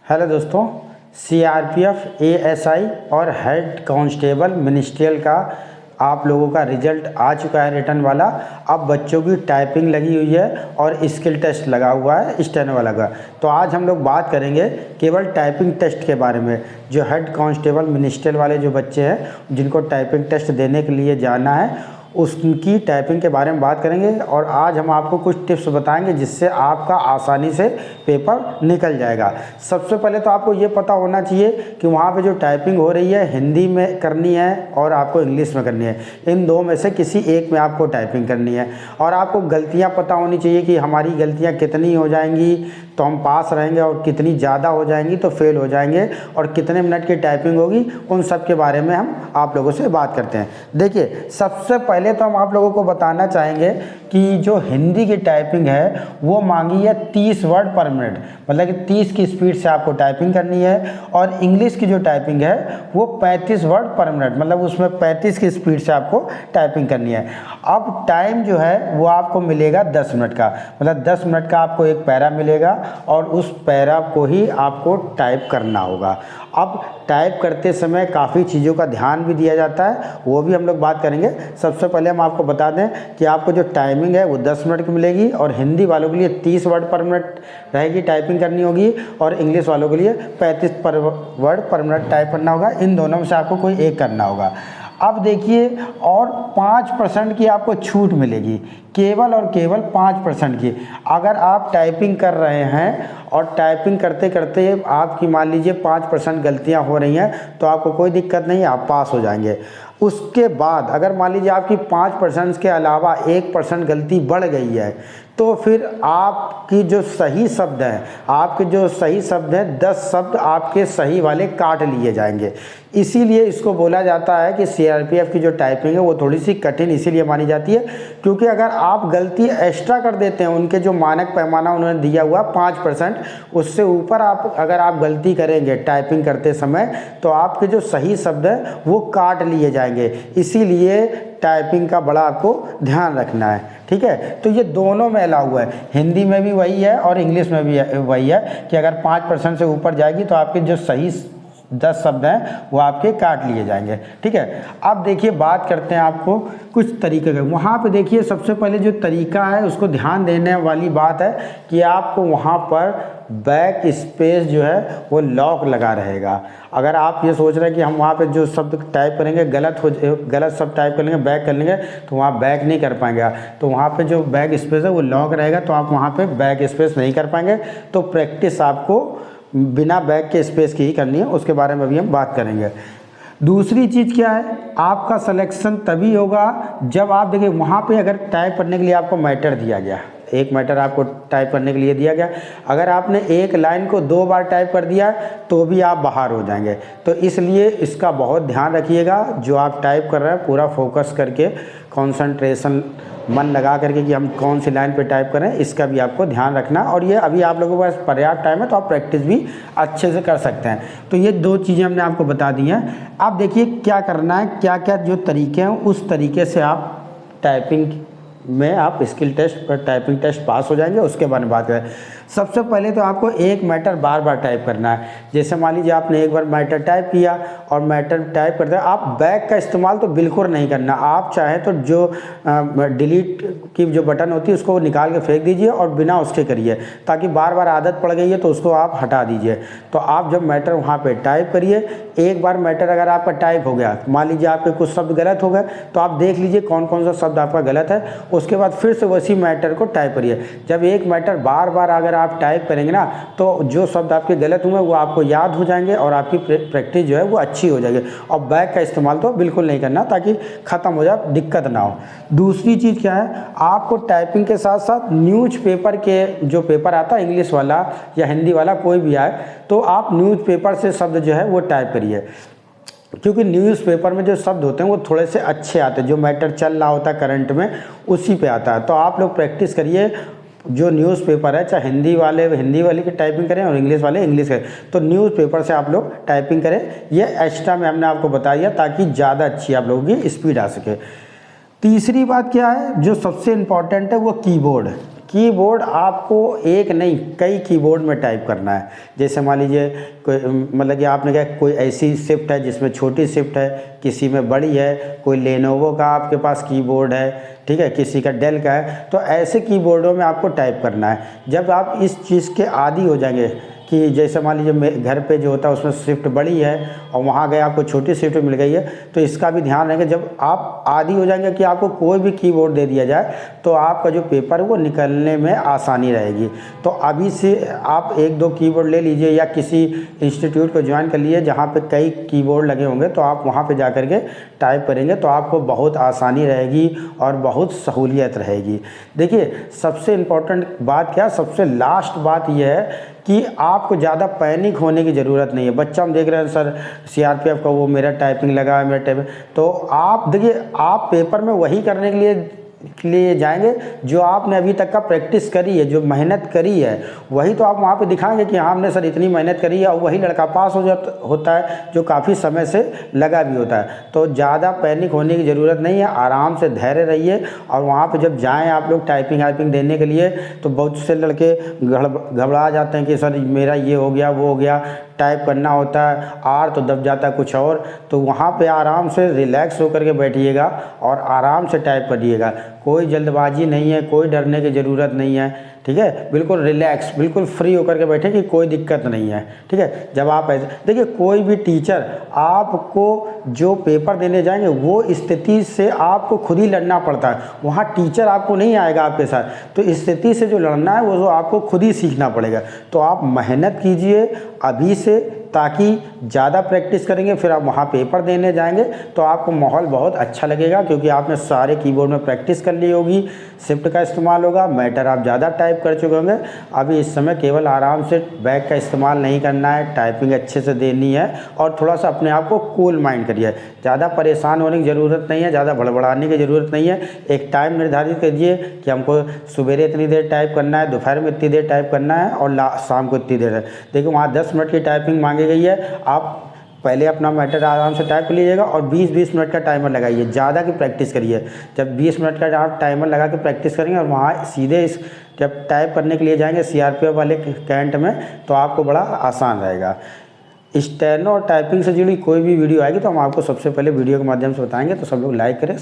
Hello दोस्तों, CRPF, ASI और head constable ministerial का आप लोगों का रिजल्ट आ चुका है रिटर्न वाला। अब बच्चों की टाइपिंग लगी हुई है और स्किल टेस्ट लगा हुआ है स्टेनो वाला का। तो आज हम लोग बात करेंगे केवल टाइपिंग टेस्ट के बारे में। जो हेड कांस्टेबल मिनिस्ट्रियल वाले जो बच्चे हैं जिनको टाइपिंग टेस्ट देने के लिए जाना है उसकी टाइपिंग के बारे में बात करेंगे। और आज हम आपको कुछ टिप्स बताएंगे जिससे आपका आसानी से पेपर निकल जाएगा। सबसे पहले तो आपको ये पता होना चाहिए कि वहाँ पे जो टाइपिंग हो रही है हिंदी में करनी है और आपको इंग्लिश में करनी है। इन दो में से किसी एक में आपको टाइपिंग करनी है। और आपको गलतियाँ पता होनी चाहिए कि हमारी गलतियाँ कितनी हो जाएंगी तो हम पास रहेंगे और कितनी ज़्यादा हो जाएंगी तो फेल हो जाएंगे, और कितने मिनट की टाइपिंग होगी उन सब के बारे में हम आप लोगों से बात करते हैं। देखिए, सबसे पहले तो हम आप लोगों को बताना चाहेंगे कि जो हिंदी की टाइपिंग है वो मांगी है 30 वर्ड पर मिनट, मतलब कि 30 की स्पीड से आपको टाइपिंग करनी है। और इंग्लिश की जो टाइपिंग है वो 35 वर्ड पर मिनट, मतलब उसमें 35 की स्पीड से आपको टाइपिंग करनी है। अब टाइम जो है वो आपको मिलेगा 10 मिनट का, मतलब 10 मिनट का आपको एक पैरा मिलेगा और उस पैरा को ही आपको टाइप करना होगा। अब टाइप करते समय काफ़ी चीज़ों का ध्यान भी दिया जाता है, वो भी हम लोग बात करेंगे। सबसे पहले हम आपको बता दें कि आपको जो टाइमिंग है वो 10 मिनट की मिलेगी और हिंदी वालों के लिए 30 वर्ड पर मिनट रहेगी टाइपिंग करनी होगी, और इंग्लिश वालों के लिए 35 वर्ड पर मिनट टाइप करना होगा। इन दोनों में से आपको कोई एक करना होगा। अब देखिए, और 5% की आपको छूट मिलेगी, केवल और केवल 5% की। अगर आप टाइपिंग कर रहे हैं और टाइपिंग करते करते आपकी मान लीजिए 5% गलतियां हो रही हैं तो आपको कोई दिक्कत नहीं, आप पास हो जाएंगे। उसके बाद अगर मान लीजिए आपकी 5% के अलावा 1% गलती बढ़ गई है तो फिर आपकी जो सही शब्द हैं 10 शब्द आपके सही वाले काट लिए जाएंगे। इसीलिए इसको बोला जाता है कि सीआरपीएफ की जो टाइपिंग है वो थोड़ी सी कठिन इसीलिए मानी जाती है क्योंकि अगर आप गलती एक्स्ट्रा कर देते हैं, उनके जो मानक पैमाना उन्होंने दिया हुआ 5%, उससे ऊपर अगर आप गलती करेंगे टाइपिंग करते समय तो आपके जो सही शब्द हैं वो काट लिए जाएंगे। इसीलिए टाइपिंग का बड़ा आपको ध्यान रखना है, ठीक है। तो ये दोनों में अलाउ है, हिंदी में भी वही है और इंग्लिश में भी वही है कि अगर 5% से ऊपर जाएगी तो आपके जो सही 10 शब्द हैं वो आपके काट लिए जाएंगे, ठीक है। अब देखिए, बात करते हैं आपको कुछ तरीके का। वहाँ पे देखिए, सबसे पहले जो तरीका है उसको ध्यान देने वाली बात है कि आपको वहाँ पर बैक स्पेस जो है वो लॉक लगा रहेगा। अगर आप ये सोच रहे हैं कि हम वहाँ पे जो शब्द टाइप करेंगे गलत शब्द टाइप कर लेंगे, बैक कर लेंगे तो वहाँ बैक नहीं कर पाएंगे, तो वहाँ पे जो बैक स्पेस है वो लॉक रहेगा, तो आप वहाँ पे बैक स्पेस नहीं कर पाएंगे। तो प्रैक्टिस आपको बिना बैक के स्पेस की ही करनी है, उसके बारे में भी हम बात करेंगे। दूसरी चीज़ क्या है, आपका सिलेक्शन तभी होगा जब आप देखिए वहाँ पे अगर टाइप करने के लिए आपको मैटर दिया गया, एक मैटर आपको टाइप करने के लिए दिया गया, अगर आपने एक लाइन को 2 बार टाइप कर दिया तो भी आप बाहर हो जाएंगे। तो इसलिए इसका बहुत ध्यान रखिएगा, जो आप टाइप कर रहे हैं पूरा फोकस करके, कंसंट्रेशन मन लगा करके कि हम कौन सी लाइन पे टाइप करें, इसका भी आपको ध्यान रखना। और ये अभी आप लोगों के पास पर्याप्त टाइम है तो आप प्रैक्टिस भी अच्छे से कर सकते हैं। तो ये 2 चीज़ें हमने आपको बता दी हैं। अब देखिए क्या करना है, क्या क्या जो तरीके हैं उस तरीके से आप टाइपिंग में आप स्किल टेस्ट पर टाइपिंग टेस्ट पास हो जाएंगे। उसके बारे में बात करें, सबसे पहले तो आपको एक मैटर बार बार टाइप करना है। जैसे मान लीजिए आपने एक बार मैटर टाइप किया और मैटर टाइप करते हैं, आप बैक का इस्तेमाल तो बिल्कुल नहीं करना। आप चाहें तो जो डिलीट की जो बटन होती है उसको निकाल के फेंक दीजिए और बिना उसके करिए, ताकि बार बार आदत पड़ गई है तो उसको आप हटा दीजिए। तो आप जब मैटर वहाँ पर टाइप करिए, एक बार मैटर अगर आपका टाइप हो गया, मान लीजिए आपके कुछ शब्द गलत हो गए तो आप देख लीजिए कौन कौन सा शब्द आपका गलत है, उसके बाद फिर से वैसी मैटर को टाइप करिए। जब एक मैटर बार बार अगर आप टाइप करेंगे ना तो जो शब्द आपके गलत हुए वो आपको याद हो जाएंगे और आपकी प्रैक्टिस जो है वो अच्छी हो जाएगी। और बैक का इस्तेमाल तो बिल्कुल नहीं करना ताकि ख़त्म हो जाए, दिक्कत ना हो। दूसरी चीज़ क्या है, आपको टाइपिंग के साथ साथ न्यूज़पेपर के जो पेपर आता है, इंग्लिश वाला या हिंदी वाला कोई भी आए, तो आप न्यूज़पेपर से शब्द जो है वो टाइप करिए, क्योंकि न्यूज़पेपर में जो शब्द होते हैं वो थोड़े से अच्छे आते हैं, जो मैटर चल रहा होता है करंट में उसी पे आता है। तो आप लोग प्रैक्टिस करिए, जो न्यूज़पेपर है चाहे हिंदी वाले की टाइपिंग करें और इंग्लिश वाले इंग्लिश करें, तो न्यूज़पेपर से आप लोग टाइपिंग करें। ये एक्स्ट्रा में हमने आपको बता दिया ताकि ज़्यादा अच्छी आप लोगों की स्पीड आ सके। तीसरी बात क्या है, जो सबसे इम्पॉर्टेंट है वो कीबोर्ड। कीबोर्ड आपको एक नहीं कई कीबोर्ड में टाइप करना है। जैसे मान लीजिए कोई मतलब कि आपने क्या कोई ऐसी शिफ्ट है जिसमें छोटी शिफ्ट है, किसी में बड़ी है, कोई लेनोवो का आपके पास कीबोर्ड है, ठीक है, किसी का डेल का है, तो ऐसे कीबोर्डों में आपको टाइप करना है। जब आप इस चीज़ के आदी हो जाएंगे कि जैसे मान लीजिए घर पे जो होता है उसमें शिफ्ट बड़ी है और वहाँ गए आपको छोटी शिफ्ट मिल गई है, तो इसका भी ध्यान रखेंगे। जब आप आदी हो जाएंगे कि आपको कोई भी कीबोर्ड दे दिया जाए तो आपका जो पेपर है वो निकलने में आसानी रहेगी। तो अभी से आप 1-2 कीबोर्ड ले लीजिए या किसी इंस्टीट्यूट को ज्वाइन कर लीजिए जहाँ पे कई कीबोर्ड लगे होंगे, तो आप वहाँ पे जा कर के टाइप करेंगे तो आपको बहुत आसानी रहेगी और बहुत सहूलियत रहेगी। देखिए सबसे इम्पोर्टेंट बात क्या, सबसे लास्ट बात यह है कि आपको ज़्यादा पैनिक होने की ज़रूरत नहीं है। बच्चा हम देख रहे हैं सर सीआरपीएफ का वो मेरा टाइपिंग लगा है, मेरा टाइपिंग, तो आप देखिए आप पेपर में वही करने के लिए जाएंगे जो आपने अभी तक का प्रैक्टिस करी है, जो मेहनत करी है, वही तो आप वहाँ पे दिखाएंगे कि हाँ हमने सर इतनी मेहनत करी है, और वही लड़का पास होता है जो काफ़ी समय से लगा भी होता है। तो ज़्यादा पैनिक होने की ज़रूरत नहीं है, आराम से धैर्य रहिए। और वहाँ पे जब जाएं आप लोग टाइपिंग देने के लिए तो बहुत से लड़के घबरा जाते हैं कि सर मेरा ये हो गया वो हो गया, टाइप करना होता है आर तो दब जाता है कुछ और। तो वहाँ पे आराम से रिलैक्स होकर के बैठिएगा और आराम से टाइप करिएगा। कोई जल्दबाजी नहीं है, कोई डरने की ज़रूरत नहीं है, ठीक है, बिल्कुल रिलैक्स, बिल्कुल फ्री होकर के बैठे कि कोई दिक्कत नहीं है, ठीक है। जब आप ऐसे देखिए कोई भी टीचर आपको जो पेपर देने जाएंगे वो स्थिति से आपको खुद ही लड़ना पड़ता है, वहाँ टीचर आपको नहीं आएगा आपके साथ। तो स्थिति से जो लड़ना है वो आपको खुद ही सीखना पड़ेगा। तो आप मेहनत कीजिए अभी से, ताकि ज़्यादा प्रैक्टिस करेंगे फिर आप वहाँ पेपर देने जाएंगे तो आपको माहौल बहुत अच्छा लगेगा, क्योंकि आपने सारे कीबोर्ड में प्रैक्टिस कर ली होगी, शिफ्ट का इस्तेमाल होगा, मैटर आप ज़्यादा टाइप कर चुके होंगे। अभी इस समय केवल आराम से बैक का इस्तेमाल नहीं करना है, टाइपिंग अच्छे से देनी है और थोड़ा सा अपने आप को कूल माइंड करिए। ज़्यादा परेशान होने की ज़रूरत नहीं है, ज़्यादा भड़बड़ाने की ज़रूरत नहीं है। एक टाइम निर्धारित कीजिए कि हमको सवेरे इतनी देर टाइप करना है, दोपहर में इतनी देर टाइप करना है और शाम को इतनी देर है। देखिए वहाँ 10 मिनट की टाइपिंग मांगी गई है, आप पहले अपना मैटर आराम से टाइप कर लीजिएगा और 20-20 मिनट का टाइमर लगाइए, ज़्यादा की प्रैक्टिस करिए। जब 20 मिनट का आप टाइमर लगा के प्रैक्टिस करेंगे और वहाँ सीधे जब टाइप करने के लिए जाएंगे सीआरपीएफ वाले कैंट में तो आपको बड़ा आसान रहेगा। स्टेनो और टाइपिंग से जुड़ी कोई भी वीडियो आएगी तो हम आपको सबसे पहले वीडियो के माध्यम से बताएंगे, तो सब लोग लाइक करें।